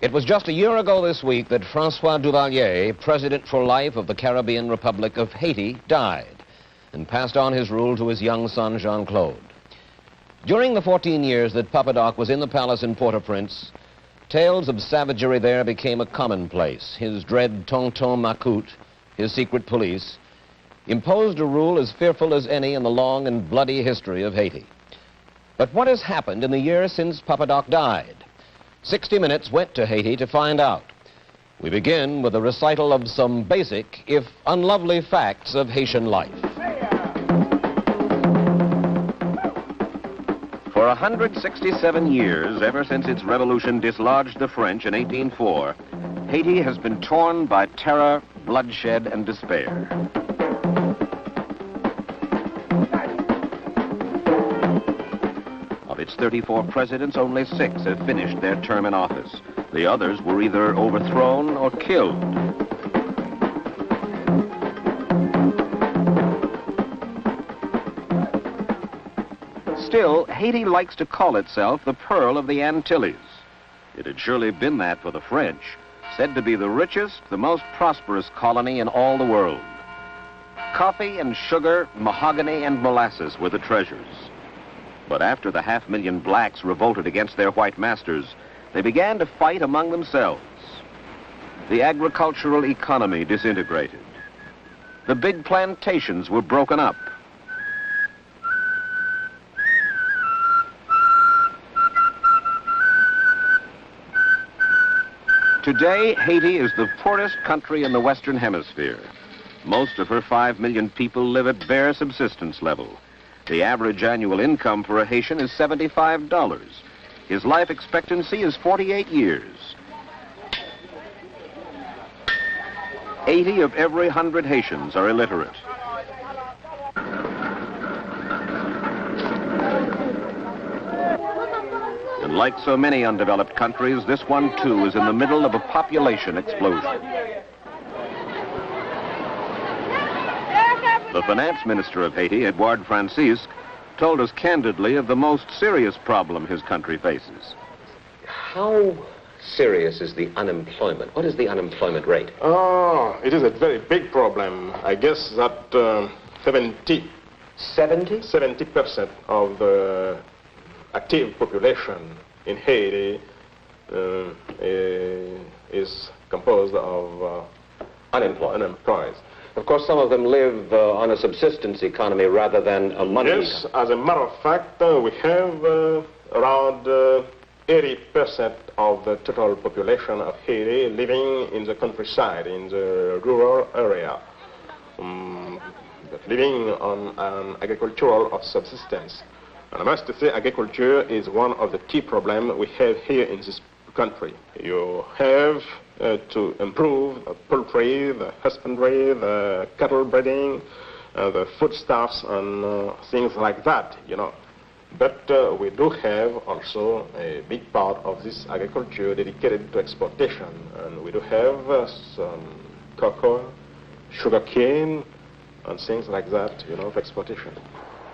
It was just a year ago this week that Francois Duvalier, president for life of the Caribbean Republic of Haiti, died and passed on his rule to his young son, Jean-Claude. During the 14 years that Papa Doc was in the palace in Port-au-Prince, tales of savagery there became a commonplace. His dread Tonton Macoute, his secret police, imposed a rule as fearful as any in the long and bloody history of Haiti. But what has happened in the years since Papa Doc died? 60 Minutes went to Haiti to find out. We begin with a recital of some basic, if unlovely, facts of Haitian life. For 167 years, ever since its revolution dislodged the French in 1804, Haiti has been torn by terror, bloodshed, and despair. Of its 34 presidents, only 6 have finished their term in office. The others were either overthrown or killed. Still, Haiti likes to call itself the Pearl of the Antilles. It had surely been that for the French, said to be the richest, the most prosperous colony in all the world. Coffee and sugar, mahogany and molasses were the treasures. But after the 500,000 blacks revolted against their white masters, they began to fight among themselves. The agricultural economy disintegrated. The big plantations were broken up. Today, Haiti is the poorest country in the Western Hemisphere. Most of her 5 million people live at bare subsistence level. The average annual income for a Haitian is $75. His life expectancy is 48 years. 80 of every 100 Haitians are illiterate. And like so many undeveloped countries, this one too is in the middle of a population explosion. The finance minister of Haiti, Edouard Francisque, told us candidly of the most serious problem his country faces. How serious is the unemployment? What is the unemployment rate? It is a very big problem. I guess that 70% of the active population in Haiti is composed of unemployed. Of course, some of them live on a subsistence economy rather than a money Yes, as a matter of fact, we have around 80% of the total population of Haiti living in the countryside, in the rural area, but living on an agricultural of subsistence. And I must say, agriculture is one of the key problems we have here in this country. You have to improve the poultry, the husbandry, the cattle breeding, the foodstuffs and things like that, you know. But we do have also a big part of this agriculture dedicated to exportation. And we do have some cocoa, sugarcane, and things like that, you know, for exportation.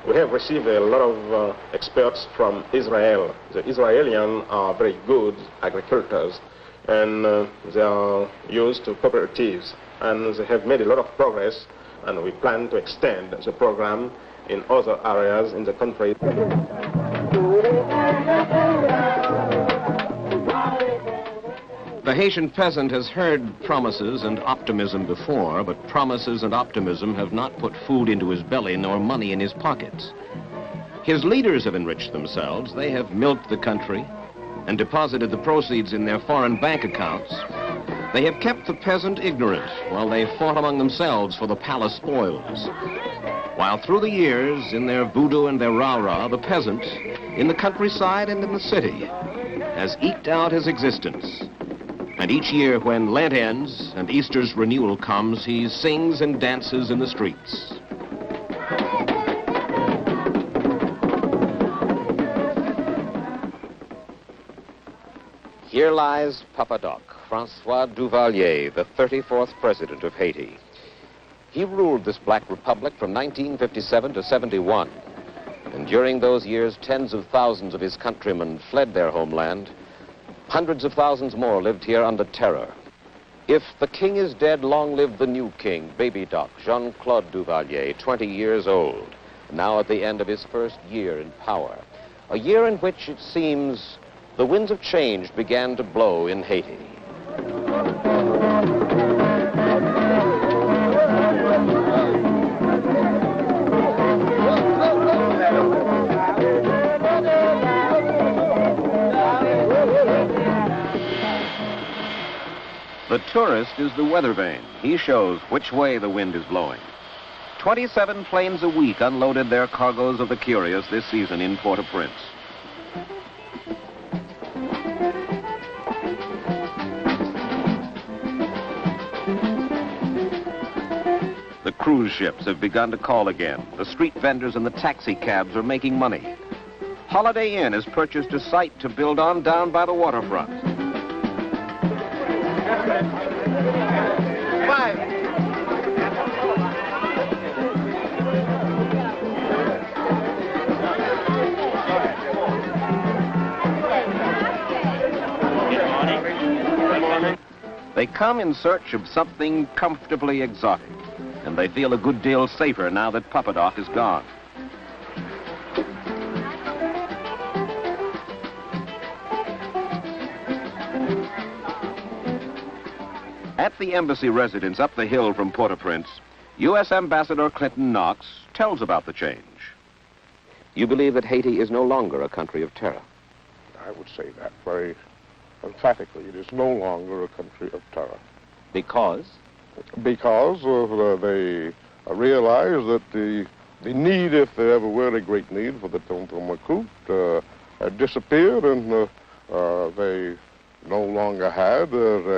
We have received a lot of experts from Israel. The Israelis are very good agricultors, and they are used to cooperatives, and they have made a lot of progress, and we plan to extend the program in other areas in the country. The Haitian peasant has heard promises and optimism before, but promises and optimism have not put food into his belly nor money in his pockets. His leaders have enriched themselves. They have milked the country and deposited the proceeds in their foreign bank accounts. They have kept the peasant ignorant while they fought among themselves for the palace spoils. While through the years, in their voodoo and their rah-rah, the peasant, in the countryside and in the city, has eked out his existence. And each year when Lent ends and Easter's renewal comes, he sings and dances in the streets. Here lies Papa Doc, Francois Duvalier, the 34th president of Haiti. He ruled this black republic from 1957 to 71. And during those years, tens of thousands of his countrymen fled their homeland. Hundreds of thousands more lived here under terror. If the king is dead, long live the new king, Baby Doc, Jean-Claude Duvalier, 20 years old, now at the end of his first year in power. A year in which, it seems, the winds of change began to blow in Haiti. The tourist is the weather vane. He shows which way the wind is blowing. 27 planes a week unloaded their cargoes of the curious this season in Port-au-Prince. The cruise ships have begun to call again. The street vendors and the taxi cabs are making money. Holiday Inn has purchased a site to build on down by the waterfront. They come in search of something comfortably exotic, and they feel a good deal safer now that Papa Doc is gone. At the embassy residence up the hill from Port-au-Prince, U.S. Ambassador Clinton Knox tells about the change. You believe that Haiti is no longer a country of terror? I would say that very emphatically. It is no longer a country of terror. Because? Because they realize that the need, if there ever were a great need for the tonton macoute, had disappeared, and they no longer had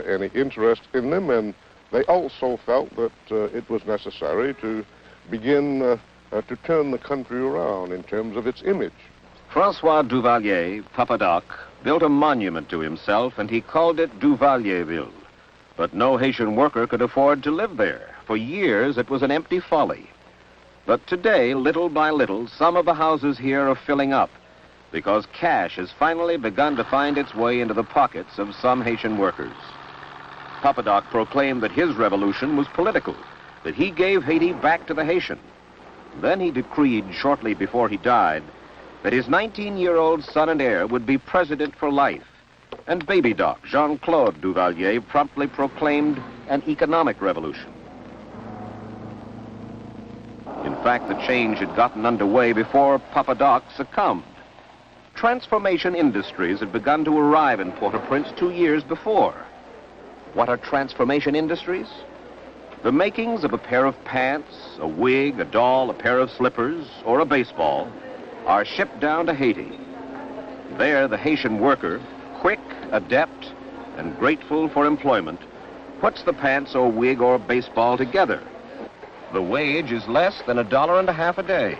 any interest in them, and they also felt that it was necessary to begin to turn the country around in terms of its image. Francois Duvalier, Papa Doc, built a monument to himself, and he called it Duvalierville. But no Haitian worker could afford to live there. For years, it was an empty folly. But today, little by little, some of the houses here are filling up, because cash has finally begun to find its way into the pockets of some Haitian workers. Papa Doc proclaimed that his revolution was political, that he gave Haiti back to the Haitian. Then he decreed, shortly before he died, that his 19-year-old son and heir would be president for life. And Baby Doc, Jean-Claude Duvalier, promptly proclaimed an economic revolution. In fact, the change had gotten underway before Papa Doc succumbed. Transformation industries had begun to arrive in Port-au-Prince 2 years before. What are transformation industries? The makings of a pair of pants, a wig, a doll, a pair of slippers, or a baseball are shipped down to Haiti. There, the Haitian worker, quick, adept, and grateful for employment, puts the pants or wig or baseball together. The wage is less than $1.50 a day,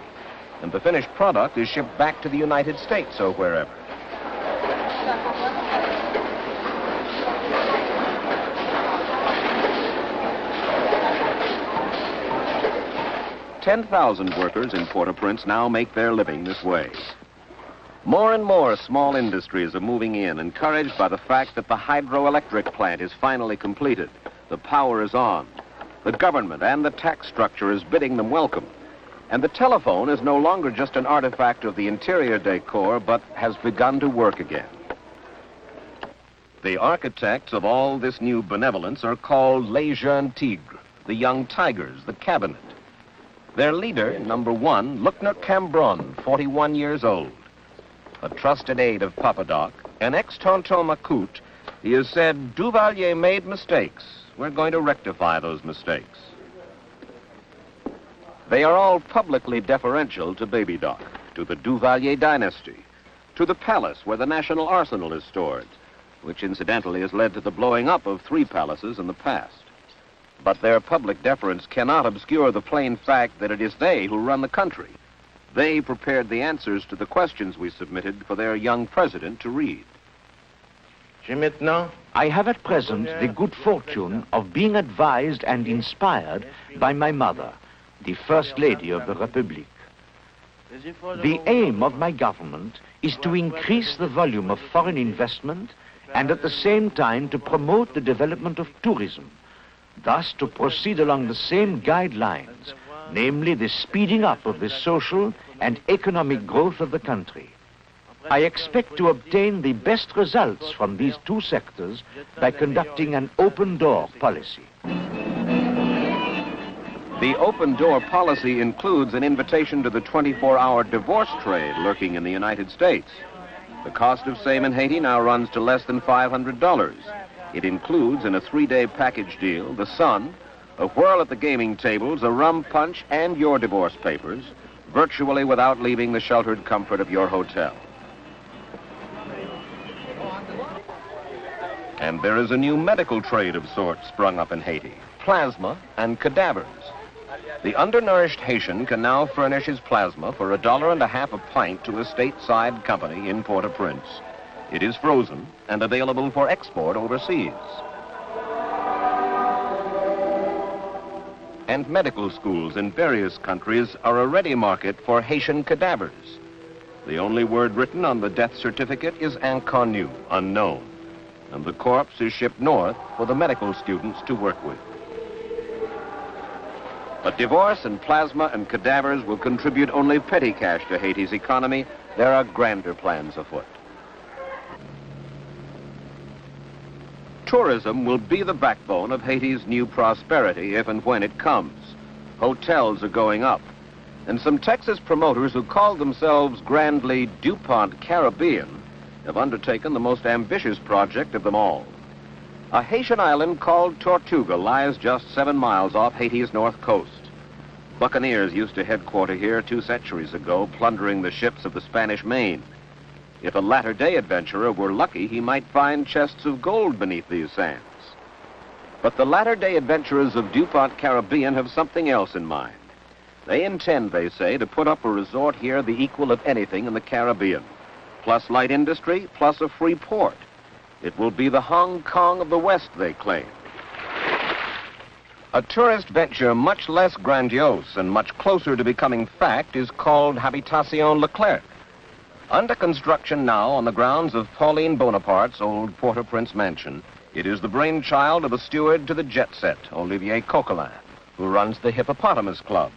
and the finished product is shipped back to the United States or wherever. $10,000 workers in Port-au-Prince now make their living this way. More and more small industries are moving in, encouraged by the fact that the hydroelectric plant is finally completed. The power is on. The government and the tax structure is bidding them welcome. And the telephone is no longer just an artifact of the interior decor, but has begun to work again. The architects of all this new benevolence are called les jeunes tigres, the young tigers, the cabinet. Their leader, number 1, Luckner Cambron, 41 years old. A trusted aide of Papa Doc, an ex-tonton macoute, he has said, Duvalier made mistakes. We're going to rectify those mistakes. They are all publicly deferential to Baby Doc, to the Duvalier dynasty, to the palace where the National Arsenal is stored, which incidentally has led to the blowing up of 3 palaces in the past. But their public deference cannot obscure the plain fact that it is they who run the country. They prepared the answers to the questions we submitted for their young president to read. I have at present the good fortune of being advised and inspired by my mother, the First Lady of the Republic. The aim of my government is to increase the volume of foreign investment and at the same time to promote the development of tourism, thus to proceed along the same guidelines, namely the speeding up of the social and economic growth of the country. I expect to obtain the best results from these two sectors by conducting an open-door policy. The open-door policy includes an invitation to the 24-hour divorce trade lurking in the United States. The cost of same in Haiti now runs to less than $500. It includes, in a 3-day package deal, the sun, a whirl at the gaming tables, a rum punch, and your divorce papers, virtually without leaving the sheltered comfort of your hotel. And there is a new medical trade of sorts sprung up in Haiti, plasma and cadavers. The undernourished Haitian can now furnish his plasma for $1.50 a pint to a stateside company in Port-au-Prince. It is frozen and available for export overseas. And medical schools in various countries are a ready market for Haitian cadavers. The only word written on the death certificate is inconnu, unknown, and the corpse is shipped north for the medical students to work with. But divorce and plasma and cadavers will contribute only petty cash to Haiti's economy. There are grander plans afoot. Tourism will be the backbone of Haiti's new prosperity if and when it comes. Hotels are going up, and some Texas promoters who call themselves grandly DuPont Caribbean have undertaken the most ambitious project of them all. A Haitian island called Tortuga lies just 7 miles off Haiti's north coast. Buccaneers used to headquarter here 2 centuries ago, plundering the ships of the Spanish Main. If a latter-day adventurer were lucky, he might find chests of gold beneath these sands. But the latter-day adventurers of DuPont Caribbean have something else in mind. They intend, they say, to put up a resort here the equal of anything in the Caribbean, plus light industry, plus a free port. It will be the Hong Kong of the West, they claim. A tourist venture much less grandiose and much closer to becoming fact is called Habitacion Leclerc. Under construction now on the grounds of Pauline Bonaparte's old Port-au-Prince mansion, it is the brainchild of a steward to the jet set, Olivier Coquelin, who runs the Hippopotamus Club,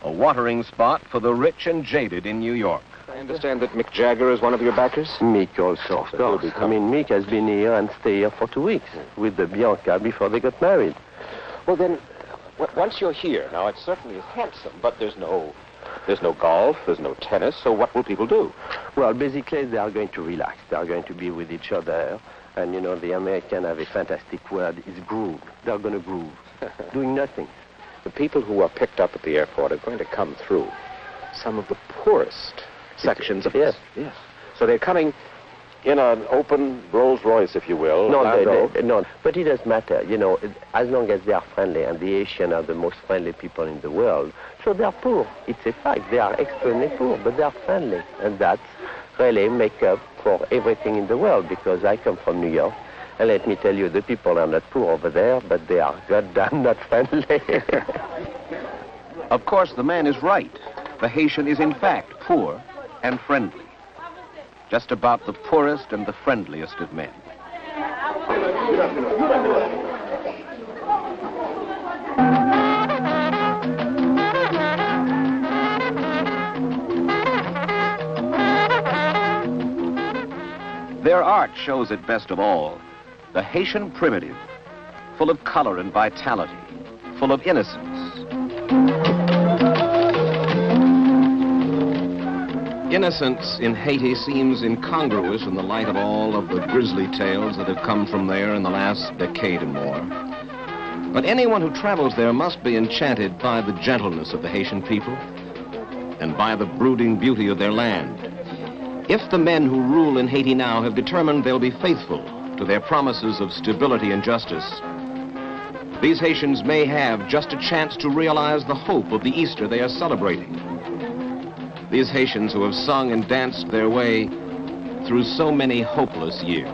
a watering spot for the rich and jaded in New York. I understand that Mick Jagger is one of your backers? Mick also, of course. I mean, Mick has been here and stayed here for 2 weeks with the Bianca before they got married. Well, then, once you're here, now it certainly is handsome, but there's no golf, there's no tennis, so what will people do? Well, basically, they are going to relax. They are going to be with each other. And, you know, the Americans have a fantastic word, it's groove. They're going to groove, doing nothing. The people who are picked up at the airport are going to come through some of the poorest sections of Yes. Yes. So they're coming in an open Rolls Royce, if you will. No, but it doesn't matter. You know, as long as they are friendly, and the Haitians are the most friendly people in the world, so they are poor. It's a fact. They are extremely poor, but they are friendly. And that's really make up for everything in the world, because I come from New York, and let me tell you, the people are not poor over there, but they are goddamn not friendly. Of course, the man is right. The Haitian is in fact poor and friendly. Just about the poorest and the friendliest of men. Their art shows it best of all. The Haitian primitive, full of color and vitality, full of innocence. Innocence in Haiti seems incongruous in the light of all of the grisly tales that have come from there in the last decade and more. But anyone who travels there must be enchanted by the gentleness of the Haitian people and by the brooding beauty of their land. If the men who rule in Haiti now have determined they'll be faithful to their promises of stability and justice, these Haitians may have just a chance to realize the hope of the Easter they are celebrating. These Haitians who have sung and danced their way through so many hopeless years.